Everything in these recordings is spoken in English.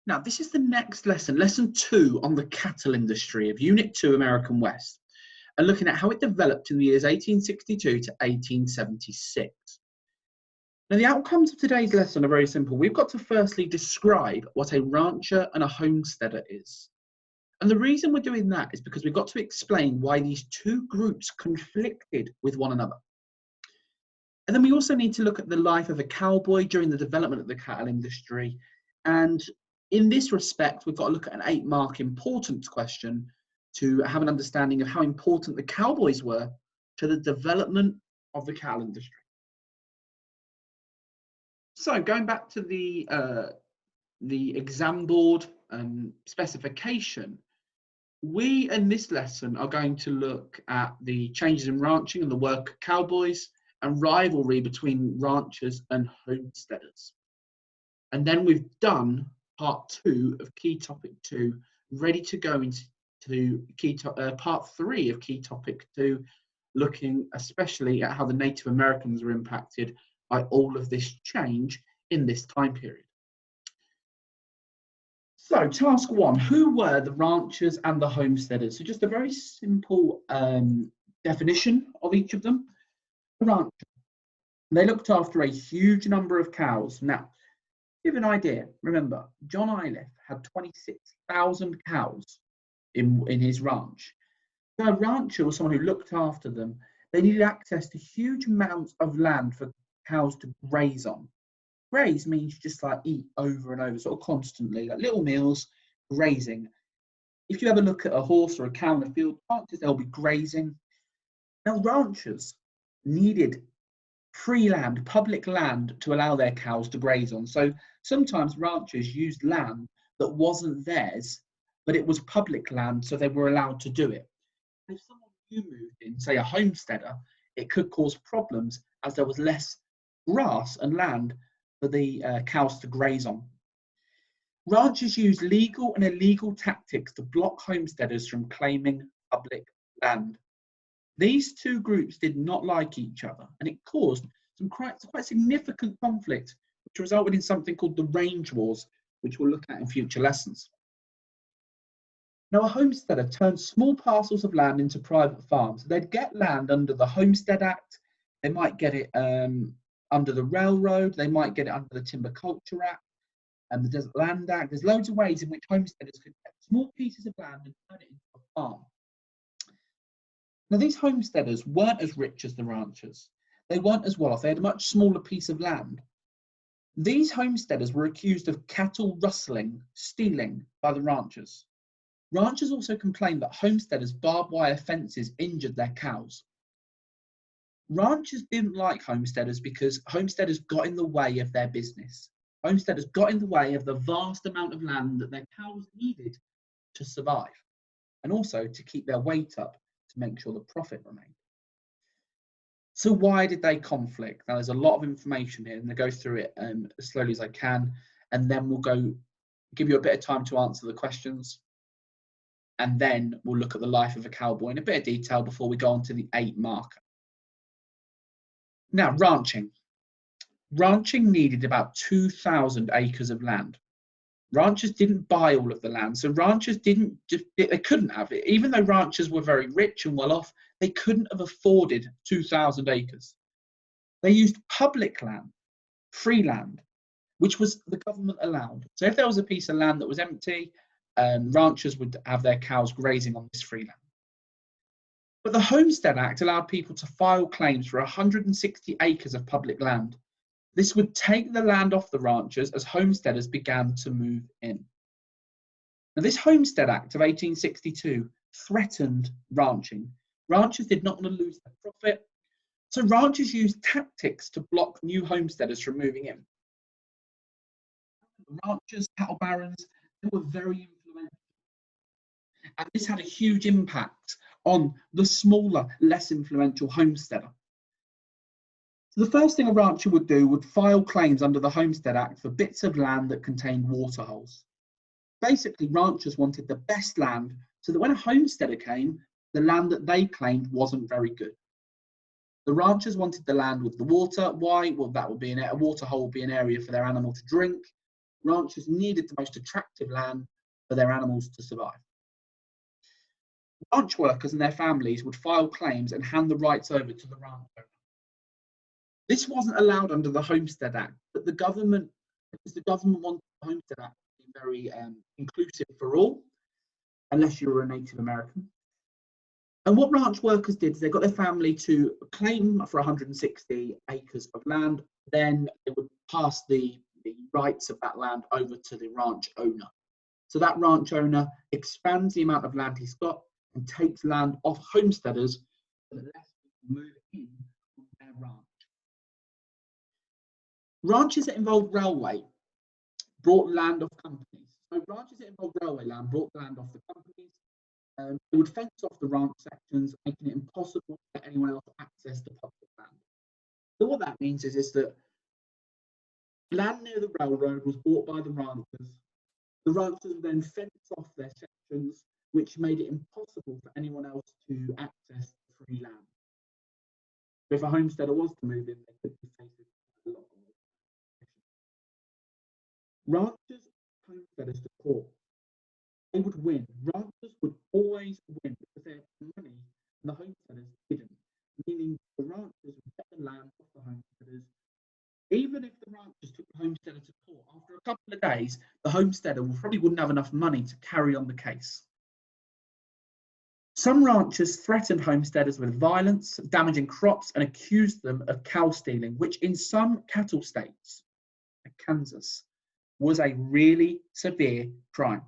Now, this is the next lesson, lesson 2 on the cattle industry of Unit 2 American West, and looking at how it developed in the years 1862 to 1876. Now, the outcomes of today's lesson are very simple. We've got to firstly describe what a rancher and a homesteader is. And the reason we're doing that is because we've got to explain why these two groups conflicted with one another. And then we also need to look at the life of a cowboy during the development of the cattle industry. And in this respect, we've got to look at an 8-mark importance question to have an understanding of how important the cowboys were to the development of the cattle industry. So going back to the exam board specification, we in this lesson are going to look at the changes in ranching and the work of cowboys and rivalry between ranchers and homesteaders. And then we've done part 2 of key topic 2, ready to go into part 3 of key topic 2, looking especially at how the Native Americans were impacted by all of this change in this time period. So task 1, who were the ranchers and the homesteaders? So just a very simple definition of each of them. The rancher, they looked after a huge number of cows. Now, to give an idea, remember, John Iliff had 26,000 cows in his ranch. So a rancher was someone who looked after them. They needed access to huge amounts of land for cows to graze on. Graze means just like eat over and over, sort of constantly, like little meals, grazing. If you ever look at a horse or a cow in a field, chances they'll be grazing. Now, ranchers needed free land, public land, to allow their cows to graze on. So sometimes ranchers used land that wasn't theirs, but it was public land, so they were allowed to do it. If someone new moved in, say a homesteader, it could cause problems as there was less grass and land for the cows to graze on. Ranchers used legal and illegal tactics to block homesteaders from claiming public land. These two groups did not like each other, and it caused some quite significant conflict, which resulted in something called the Range Wars, which we'll look at in future lessons. Now, a homesteader turned small parcels of land into private farms. They'd get land under the Homestead Act, they might get it under the railroad, they might get it under the Timber Culture Act and the Desert Land Act. There's loads of ways in which homesteaders could get small pieces of land and turn it into a farm. Now, these homesteaders weren't as rich as the ranchers. They weren't as well off. They had a much smaller piece of land. These homesteaders were accused of cattle rustling, stealing by the ranchers. Ranchers also complained that homesteaders' barbed wire fences injured their cows. Ranchers didn't like homesteaders because homesteaders got in the way of their business. Homesteaders got in the way of the vast amount of land that their cows needed to survive, and also to keep their weight up to make sure the profit remained. So why did they conflict? Now, there's a lot of information here, and I'll go through it as slowly as I can, and then we'll give you a bit of time to answer the questions, and then we'll look at the life of a cowboy in a bit of detail before we go on to the 8 marker. Now, ranching. Ranching needed about 2,000 acres of land. Ranchers didn't buy all of the land, so ranchers they couldn't have it. Even though ranchers were very rich and well off, they couldn't have afforded 2,000 acres. They used public land, free land, which was the government allowed. So if there was a piece of land that was empty, ranchers would have their cows grazing on this free land. But the Homestead Act allowed people to file claims for 160 acres of public land. This would take the land off the ranchers as homesteaders began to move in. Now, this Homestead Act of 1862 threatened ranching. Ranchers did not want to lose their profit, so ranchers used tactics to block new homesteaders from moving in. The ranchers, cattle barons, they were very influential, and this had a huge impact on the smaller, less influential homesteader. So the first thing a rancher would do would file claims under the Homestead Act for bits of land that contained water holes. Basically, ranchers wanted the best land so that when a homesteader came, the land that they claimed wasn't very good. The ranchers wanted the land with the water. Why? Well, that would be a water hole would be an area for their animal to drink. Ranchers needed the most attractive land for their animals to survive. Ranch workers and their families would file claims and hand the rights over to the ranch owner. This wasn't allowed under the Homestead Act, but because the government wanted the Homestead Act to be very inclusive for all, unless you were a Native American. And what ranch workers did is they got their family to claim for 160 acres of land. Then they would pass the rights of that land over to the ranch owner. So that ranch owner expands the amount of land he's got and takes land off homesteaders so that less people move in on their ranch. Ranches that involved railway brought land off companies. So ranches that involved railway land brought land off the companies. It would fence off the ranch sections, making it impossible for anyone else to access the public land. So what that means is that land near the railroad was bought by the ranchers. The ranchers would then fence off their sections, which made it impossible for anyone else to access the free land. So if a homesteader was to move in, they could be facing a lot of ranchers, homesteaders to court. They would win. Ranchers would always win because they had money and the homesteaders didn't, meaning the ranchers would get the land off the homesteaders. Even if the ranchers took the homesteader to court, after a couple of days, the homesteader probably wouldn't have enough money to carry on the case. Some ranchers threatened homesteaders with violence, damaging crops, and accused them of cow stealing, which in some cattle states, like Kansas, was a really severe crime.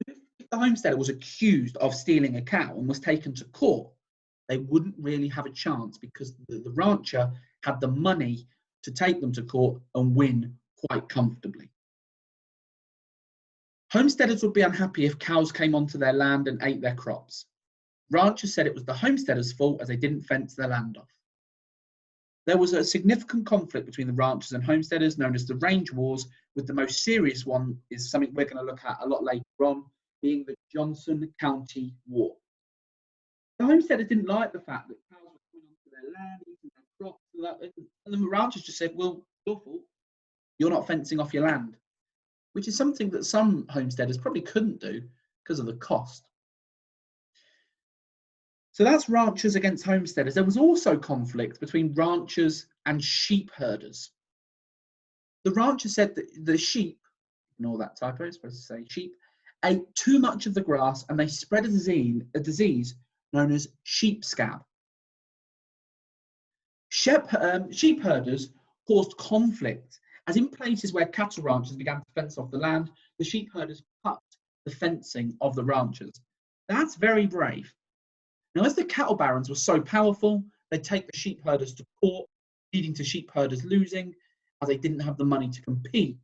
If the homesteader was accused of stealing a cow and was taken to court, they wouldn't really have a chance because the rancher had the money to take them to court and win quite comfortably. Homesteaders would be unhappy if cows came onto their land and ate their crops. Ranchers said it was the homesteaders' fault as they didn't fence their land off. There was a significant conflict between the ranchers and homesteaders known as the Range Wars, with the most serious one is something we're going to look at a lot later on, being the Johnson County War. The homesteaders didn't like the fact that cows were coming onto their land, eating their crops, and the ranchers just said, well, your fault. You're not fencing off your land, which is something that some homesteaders probably couldn't do because of the cost. So that's ranchers against homesteaders. There was also conflict between ranchers and sheep herders. The rancher said that the sheep, ignore that typo, it's supposed to say sheep, ate too much of the grass and they spread a disease known as sheep scab. Sheep herders caused conflict, as in places where cattle ranchers began to fence off the land, the sheep herders cut the fencing of the ranchers. That's very brave. Now, as the cattle barons were so powerful, they'd take the sheep herders to court, leading to sheep herders losing, as they didn't have the money to compete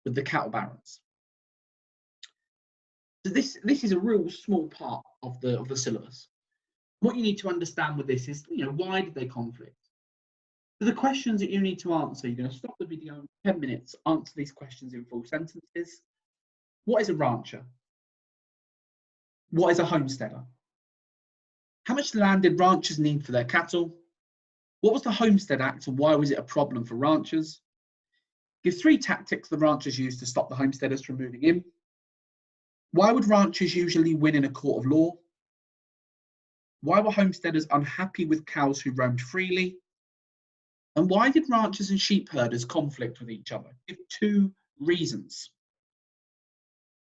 with the cattle barons. So this is a real small part of the syllabus. What you need to understand with this is, why did they conflict? So the questions that you need to answer, you're going to stop the video in 10 minutes, answer these questions in full sentences. What is a rancher? What is a homesteader? How much land did ranchers need for their cattle? What was the Homestead Act and why was it a problem for ranchers? Give 3 tactics the ranchers used to stop the homesteaders from moving in. Why would ranchers usually win in a court of law? Why were homesteaders unhappy with cows who roamed freely? And why did ranchers and sheep herders conflict with each other? Give 2 reasons.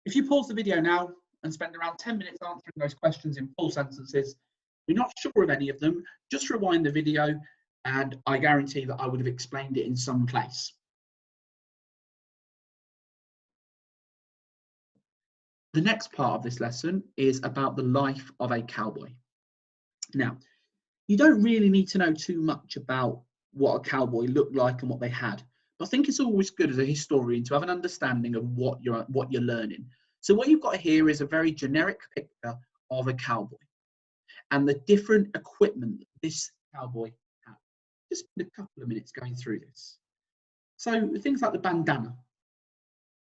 If you pause the video now and spend around 10 minutes answering those questions in full sentences, you're not sure of any of them, just rewind the video and I guarantee that I would have explained it in some place. The next part of this lesson is about the life of a cowboy. Now, you don't really need to know too much about what a cowboy looked like and what they had. But I think it's always good as a historian to have an understanding of what you're learning. So what you've got here is a very generic picture of a cowboy and the different equipment that this cowboy had. Just spend a couple of minutes going through this. So things like the bandana.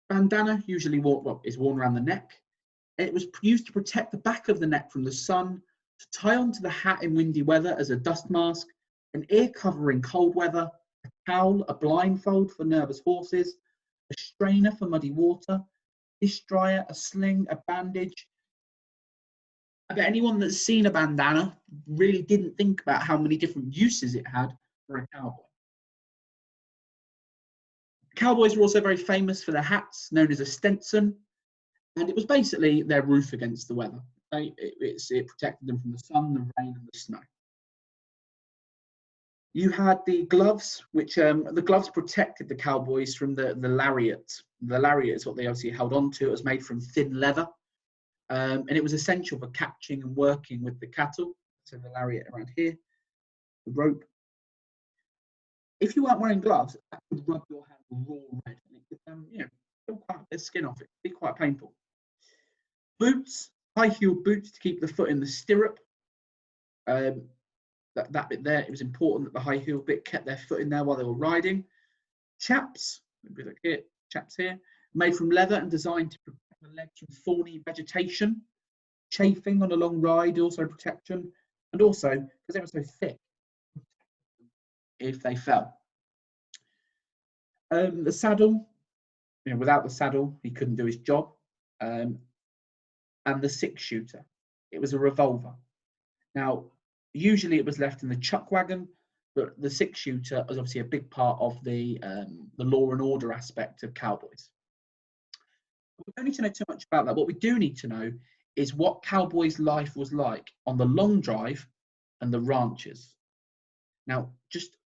Bandana usually is worn around the neck. It was used to protect the back of the neck from the sun, to tie onto the hat in windy weather as a dust mask, an ear cover in cold weather, a cowl, a blindfold for nervous horses, a strainer for muddy water, dish dryer, a sling, a bandage. I bet anyone that's seen a bandana really didn't think about how many different uses it had for a cowboy. Cowboys were also very famous for their hats, known as a Stetson, and it was basically their roof against the weather. It protected them from the sun, the rain, and the snow. You had the gloves, which the gloves protected the cowboys from the lariat. The lariat is what they obviously held on to. It was made from thin leather, and it was essential for catching and working with the cattle. So the lariat around here, the rope. If you weren't wearing gloves, that would rub your hand raw red, and it could, pull quite a bit of skin off. It could be quite painful. Boots, high-heeled boots to keep the foot in the stirrup. That bit there, it was important that the high heel bit kept their foot in there while they were riding. Chaps, maybe look here, chaps here, made from leather and designed to protect the legs from thorny vegetation. Chafing on a long ride, also protection, and also because they were so thick, if they fell. The saddle, without the saddle, he couldn't do his job. And the 6-shooter, it was a revolver. Now, usually it was left in the chuck wagon, but the 6-shooter was obviously a big part of the law and order aspect of cowboys. We don't need to know too much about that. What we do need to know is what cowboys' life was like on the long drive and the ranches. Now, just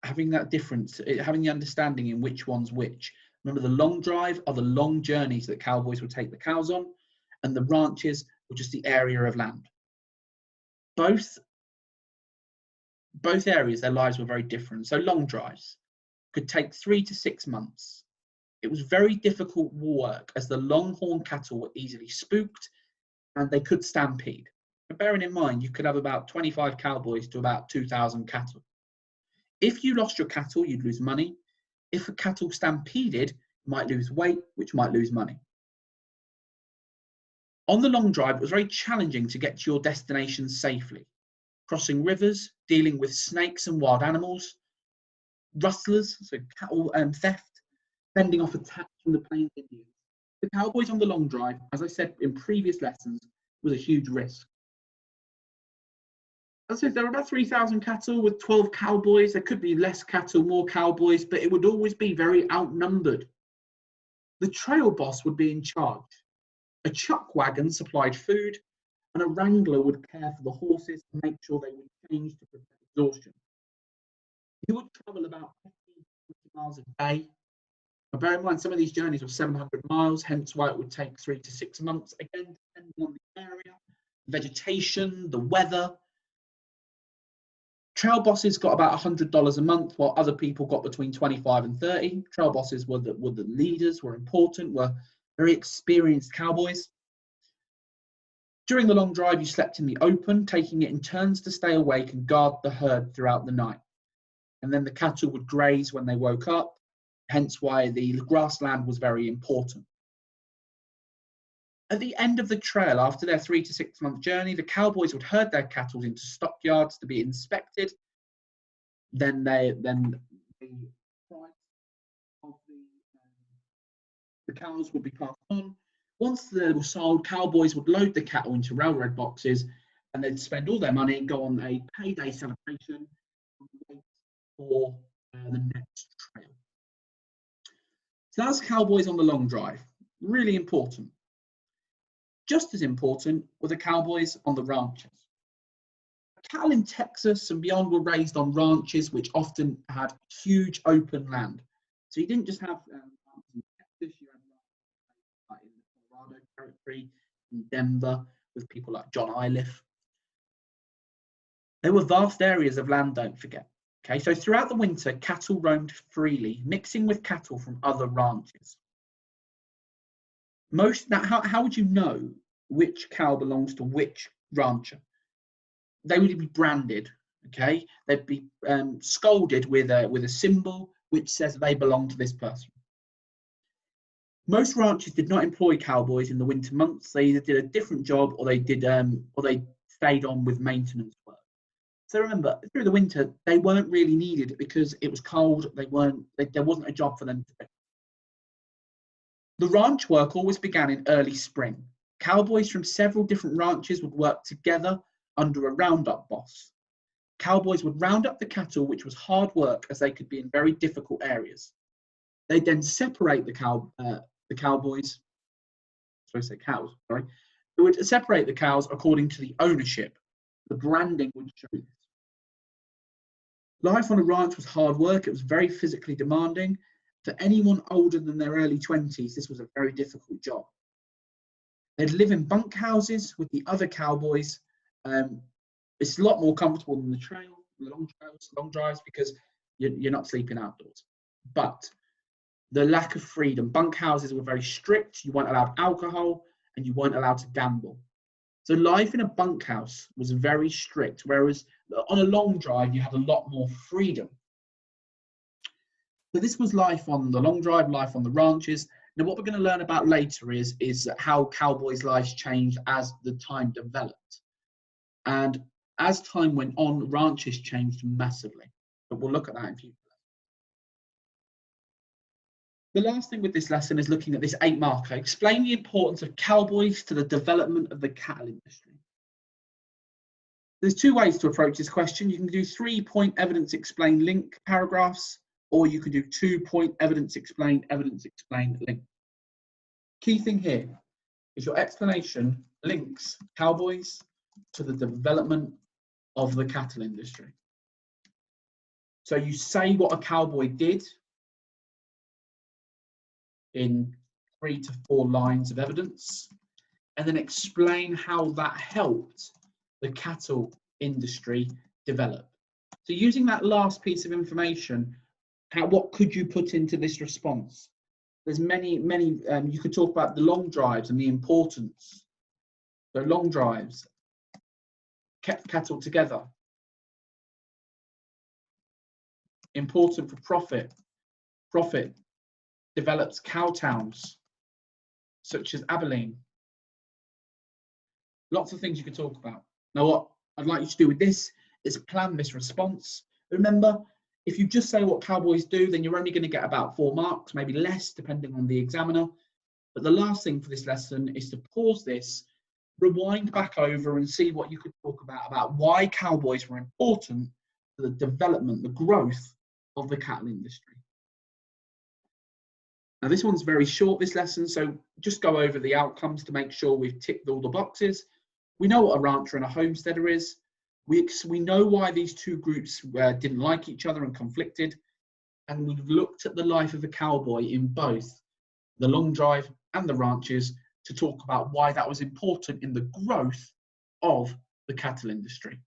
having that difference, having the understanding in which one's which. Remember, the long drive are the long journeys that cowboys would take the cows on, and the ranches were just the area of land. Both areas, their lives were very different. So long drives could take 3 to 6 months. It was very difficult work as the longhorn cattle were easily spooked and they could stampede. But bearing in mind, you could have about 25 cowboys to about 2,000 cattle. If you lost your cattle, you'd lose money. If a cattle stampeded, you might lose weight, which might lose money. On the long drive, it was very challenging to get to your destination safely. Crossing rivers, dealing with snakes and wild animals, rustlers, so cattle theft, fending off attacks from the Plains Indians. The cowboys on the long drive, as I said in previous lessons, was a huge risk. As I said, there were about 3,000 cattle with 12 cowboys. There could be less cattle, more cowboys, but it would always be very outnumbered. The trail boss would be in charge. A chuck wagon supplied food, and a wrangler would care for the horses and make sure they would change to prevent exhaustion. He would travel about 15 to 20 miles a day. But bear in mind, some of these journeys were 700 miles, hence why it would take 3 to 6 months, again, depending on the area, vegetation, the weather. Trail bosses got about $100 a month, while other people got between 25 and 30. Trail bosses were the leaders, were important, were very experienced cowboys. During the long drive, you slept in the open, taking it in turns to stay awake and guard the herd throughout the night. And then the cattle would graze when they woke up, hence why the grassland was very important. At the end of the trail, after their 3 to 6 month journey, the cowboys would herd their cattle into stockyards to be inspected. Then the price of the cows would be passed on. Once they were sold, cowboys would load the cattle into railroad boxes and they'd spend all their money and go on a payday celebration and wait for the next trail. So that's cowboys on the long drive, really important. Just as important were the cowboys on the ranches. Cattle in Texas and beyond were raised on ranches which often had huge open land. So you didn't just have ranches in Texas, you had ranches in the Colorado territory, in Denver, with people like John Iliff. There were vast areas of land, don't forget. Okay, so throughout the winter, cattle roamed freely, mixing with cattle from other ranches. How would you know which cow belongs to which rancher? They would be branded, okay? They'd be scolded with a symbol which says they belong to this person. Most ranches did not employ cowboys in the winter months. They either did a different job or they stayed on with maintenance work. So remember, through the winter, they weren't really needed because it was cold. There wasn't a job for them to do. The ranch work always began in early spring. Cowboys from several different ranches would work together under a roundup boss. Cowboys would round up the cattle, which was hard work as they could be in very difficult areas. They'd then separate the cowboys, sorry, say cows, sorry. They would separate the cows according to the ownership. The branding would show this. Life on a ranch was hard work. It was very physically demanding. For anyone older than their early 20s, this was a very difficult job. They'd live in bunk houses with the other cowboys. It's a lot more comfortable than the trail, the long drives, because you're not sleeping outdoors. But the lack of freedom. Bunk houses were very strict. You weren't allowed alcohol and you weren't allowed to gamble. So life in a bunkhouse was very strict, whereas on a long drive, you had a lot more freedom. So this was life on the long drive, life on the ranches. Now what we're going to learn about later is how cowboys' lives changed as the time developed. And as time went on, ranches changed massively. But we'll look at that in future. The last thing with this lesson is looking at this 8 marker. Explain the importance of cowboys to the development of the cattle industry. There's 2 ways to approach this question. You can do 3-point evidence explain link paragraphs, or you can do 2-point evidence explain link. Key thing here is your explanation links cowboys to the development of the cattle industry. So you say what a cowboy did in 3 to 4 lines of evidence, and then explain how that helped the cattle industry develop. So using that last piece of information, what could you put into this response? There's many, you could talk about the long drives and the importance. So long drives kept cattle together. Important for profit. Profit develops cow towns, such as Abilene. Lots of things you could talk about. Now, what I'd like you to do with this is plan this response. Remember, if you just say what cowboys do, then you're only going to get about 4 marks, maybe less, depending on the examiner. But the last thing for this lesson is to pause this, rewind back over and see what you could talk about why cowboys were important to the development, the growth of the cattle industry. Now this one's very short, this lesson, so just go over the outcomes to make sure we've ticked all the boxes. We know what a rancher and a homesteader is. We know why these 2 groups didn't like each other and conflicted. And we've looked at the life of a cowboy in both the long drive and the ranches to talk about why that was important in the growth of the cattle industry.